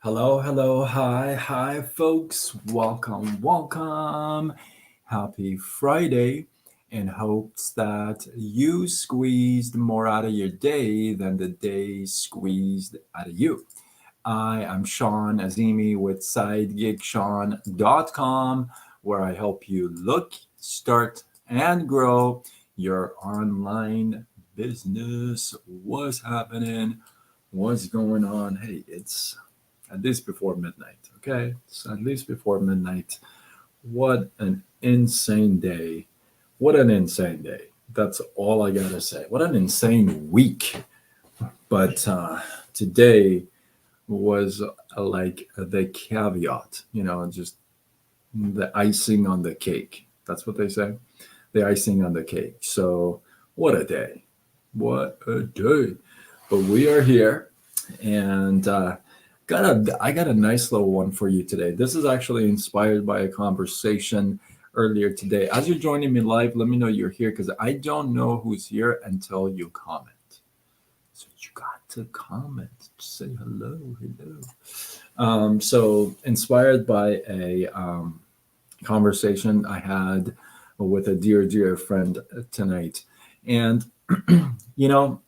Hello, hello, hi, folks. Welcome. Happy Friday, and hopes that you squeezed more out of your day than the day squeezed out of you. I am Sean Azimi with SideGigSean.com, where I help you look, start, and grow your online business. What's happening? What's going on? Hey, it's at least before midnight. Okay, so at least before midnight. What an insane day! What an insane day! That's all I gotta say. What an insane week! But today was like the caveat, just the icing on the cake. That's what they say. The icing on the cake. So what a day! What a day! But we are here, and I got a nice little one for you today. This is actually inspired by a conversation earlier today. As you're joining me live, let me know you're here because I don't know who's here until you comment. So you got to comment, say hello, hello. So inspired by a conversation I had with a dear friend tonight, and you know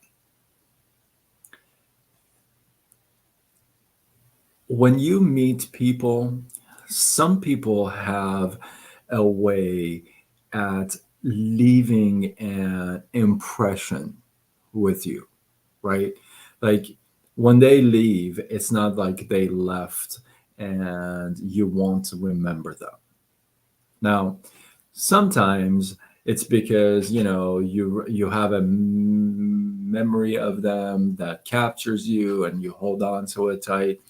when you meet people, some people have a way at leaving an impression with you, right? Like when they leave, it's not like they left and you won't remember them. Now, sometimes it's because you have a memory of them that captures you and you hold on to it tight.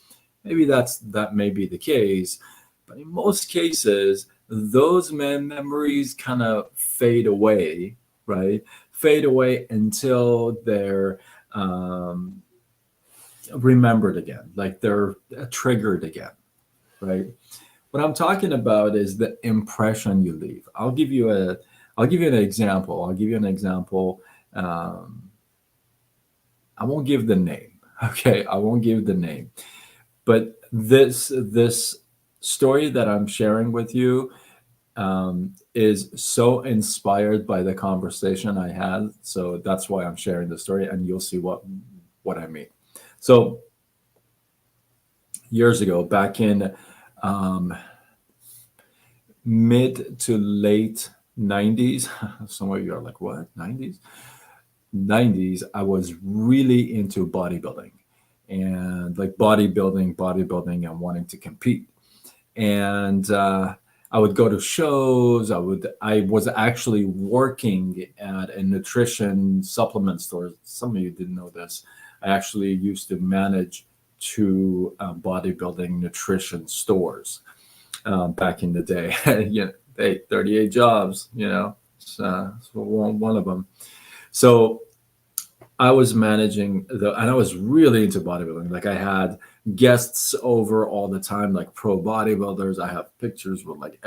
Maybe that may be the case, but in most cases, those memories kind of fade away, right? Fade away until they're um, remembered again, like they're triggered again, right? What I'm talking about is the impression you leave. I'll give you an example. I'll give you an example. Um, I won't give the name. Okay, I won't give the name. But this story that I'm sharing with you is so inspired by the conversation I had. So that's why I'm sharing the story, and you'll see what I mean. So years ago, back in um, mid to late 90s, some of you are like, what, 90s? 90s, I was really into bodybuilding and like bodybuilding, and wanting to compete. And I would go to shows. I was actually working at a nutrition supplement store. Some of you didn't know this. I actually used to manage two bodybuilding nutrition stores back in the day. Yeah, hey, 38 jobs. So one of them. So I was managing and I was really into bodybuilding. Like I had guests over all the time, like pro bodybuilders. I have pictures with like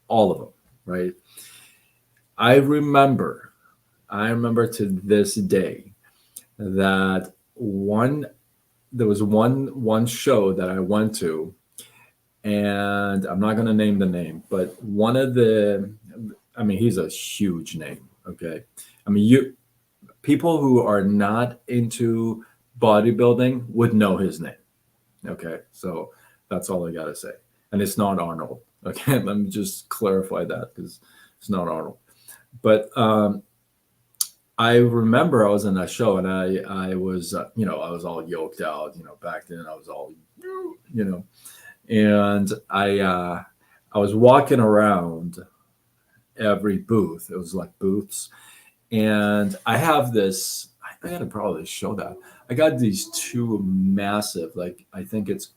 all of them, right? I remember, I remember to this day that there was one show that I went to, and I'm not going to name the name, but I mean, he's a huge name. Okay. I mean, people who are not into bodybuilding would know his name. Okay, so that's all I gotta say. And it's not Arnold. Okay, let me just clarify that because it's not Arnold. But I remember I was in that show, and I was I was all yoked out. Back then I was all you know, and I was walking around every booth. It was like booths, and I have this. I gotta probably show that. I got these two massive, like I think it's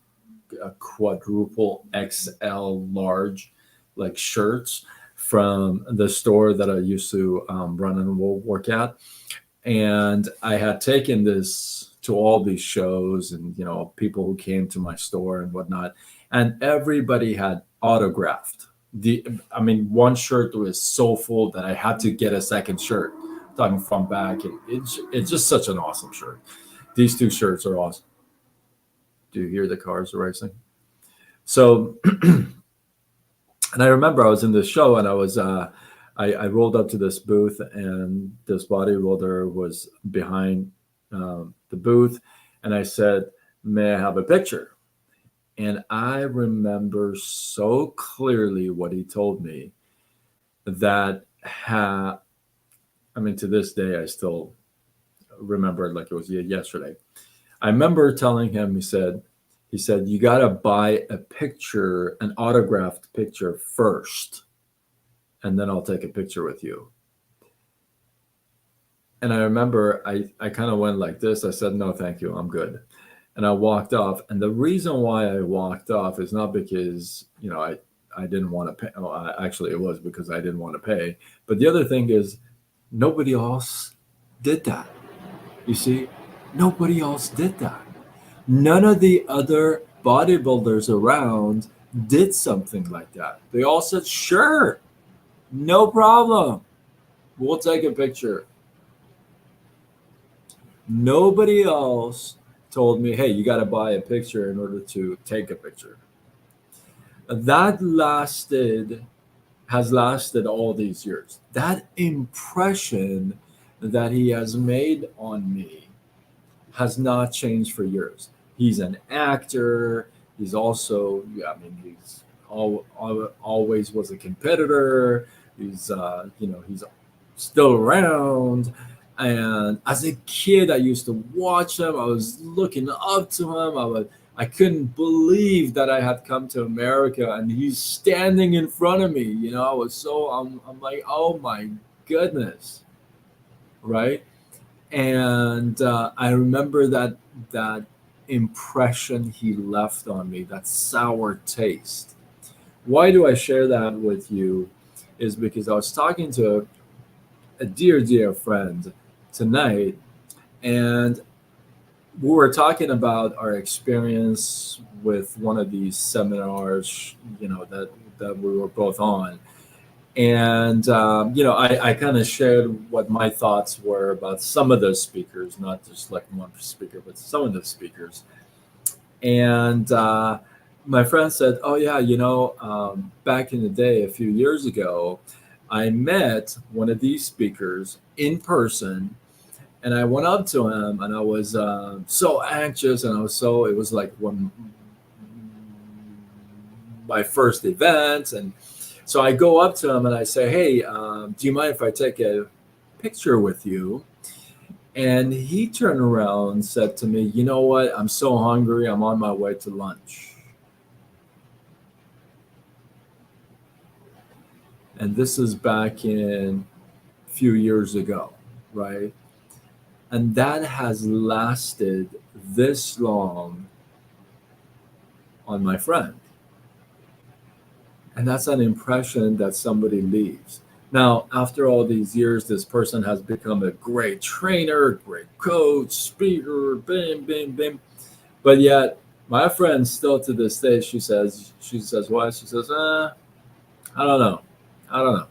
a quadruple XL large, like shirts from the store that I used to run and work at, and I had taken this to all these shows, and people who came to my store and whatnot, and everybody had autographed the. I mean, one shirt was so full that I had to get a second shirt. Talking from back, and it's just such an awesome shirt. These two shirts are awesome. Do you hear the cars racing? So, and I remember I was in this show, and I rolled up to this booth, and this bodybuilder was behind the booth, and I said, "May I have a picture?" And I remember so clearly what he told me that I mean, to this day, I still remember it like it was yesterday. I remember telling him, he said, you got to buy a picture, an autographed picture first, and then I'll take a picture with you. And I remember I kind of went like this. I said, no, thank you. I'm good. And I walked off. And the reason why I walked off is not because, I didn't want to pay. Well, actually, it was because I didn't want to pay. But the other thing is, nobody else did that. You see, nobody else did that. None of the other bodybuilders around did something like that. They all said, sure, no problem. We'll take a picture. Nobody else told me, hey, you got to buy a picture in order to take a picture. That has lasted all these years. That impression that he has made on me has not changed for years. He's an actor. He's also, yeah, I mean, always was a competitor. He's still around. And as a kid, I used to watch him. I was looking up to him. I couldn't believe that I had come to America and he's standing in front of me. I was I'm like, oh my goodness, right? And I remember that impression he left on me, that sour taste. Why do I share that with you? Is because I was talking to a dear friend tonight, and we were talking about our experience with one of these seminars, that we were both on. And I kind of shared what my thoughts were about some of those speakers, not just like one speaker, but some of the speakers. And my friend said, oh yeah, back in the day, a few years ago, I met one of these speakers in person, and I went up to him, and I was so anxious, and it was like one my first event. And so I go up to him and I say, hey, do you mind if I take a picture with you? And he turned around and said to me, you know what? I'm so hungry. I'm on my way to lunch. And this is back in a few years ago, right? And that has lasted this long on my friend. And that's an impression that somebody leaves. Now, after all these years, this person has become a great trainer, great coach, speaker, bim, bim, bim. But yet, my friend still to this day, she says, what? She says, I don't know. I don't know.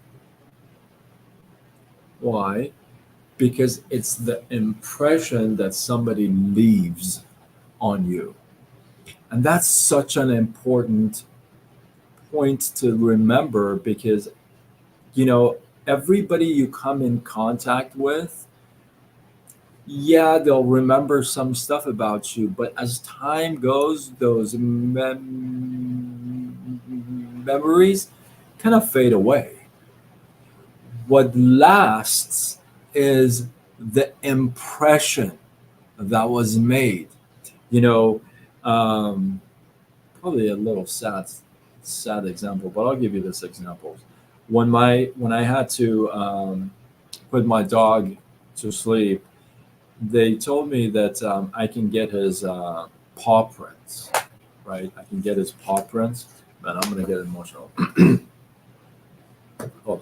Why? Because it's the impression that somebody leaves on you. And that's such an important point to remember, because everybody you come in contact with, yeah, they'll remember some stuff about you, but as time goes, those memories kind of fade away. What lasts is the impression that was made. You know, um, Probably a little sad example, but I'll give you this example. When I had to put my dog to sleep, they told me that I can get his paw prints, right? I can get his paw prints. Man, I'm gonna get emotional. Hold on.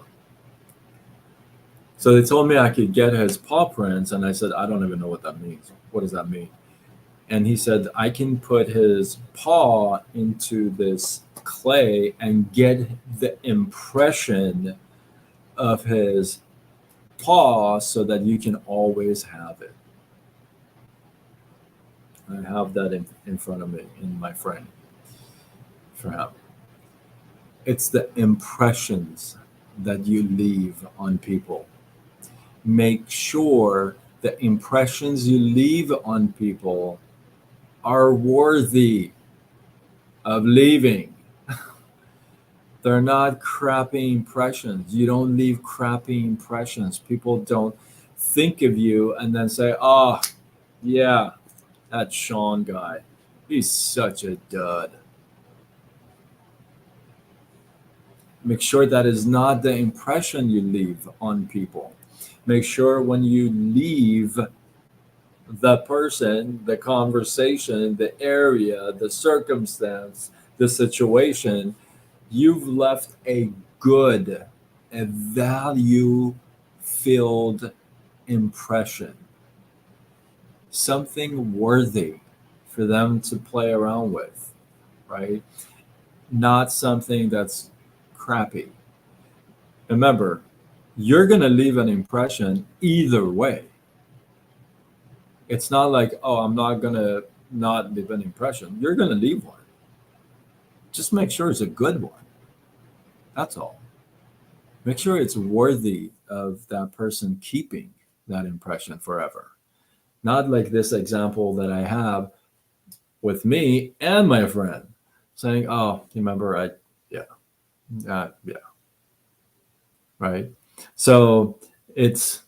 So they told me I could get his paw prints, and I said, I don't even know what that means. What does that mean? And he said, I can put his paw into this clay and get the impression of his paw so that you can always have it. I have that in front of me in my frame for him. It's the impressions that you leave on people. Make sure the impressions you leave on people are worthy of leaving. They're not crappy impressions. You don't leave crappy impressions. People don't think of you and then say, oh, yeah, that Sean guy, he's such a dud. Make sure that is not the impression you leave on people. Make sure when you leave the person, the conversation, the area, the circumstance, the situation, you've left a good, a value filled impression, something worthy for them to play around with, right? Not something that's crappy. Remember, you're going to leave an impression either way. It's not like, oh, I'm not going to not leave an impression. You're going to leave one. Just make sure it's a good one. That's all. Make sure it's worthy of that person keeping that impression forever. Not like this example that I have with me and my friend saying, oh, remember, yeah, yeah, right. So it's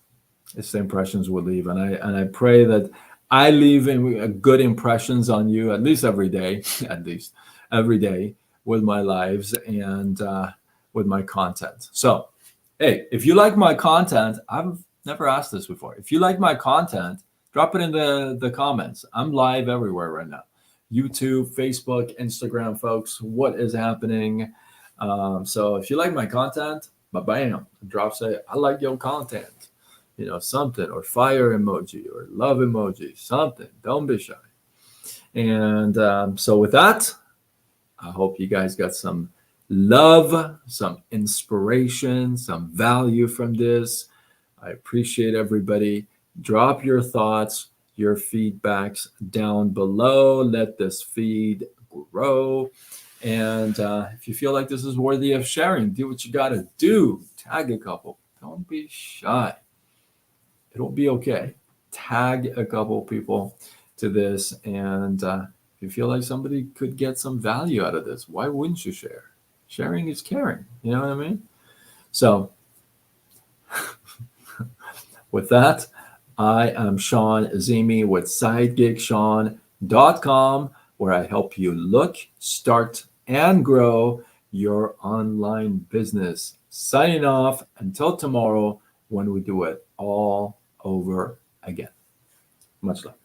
the impressions we leave, and I pray that I leave good impressions on you at least every day, at least every day with my lives and with my content. So, hey, if you like my content, I've never asked this before. If you like my content, drop it in the comments. I'm live everywhere right now. YouTube, Facebook, Instagram, folks. What is happening? So if you like my content, bam, drop say I like your content, something, or fire emoji or love emoji, something. Don't be shy. And so with that, I hope you guys got some love, some inspiration, some value from this. I appreciate everybody. Drop your thoughts, your feedbacks down below. Let this feed grow. And if you feel like this is worthy of sharing, do what you got to do. Tag a couple. Don't be shy. It'll be okay. Tag a couple people to this. And if you feel like somebody could get some value out of this, why wouldn't you share? Sharing is caring. You know what I mean? So, with that, I am Sean Azimi with SideGigSean.com, where I help you look, start, and grow your online business. Signing off until tomorrow when we do it all over again. Much love.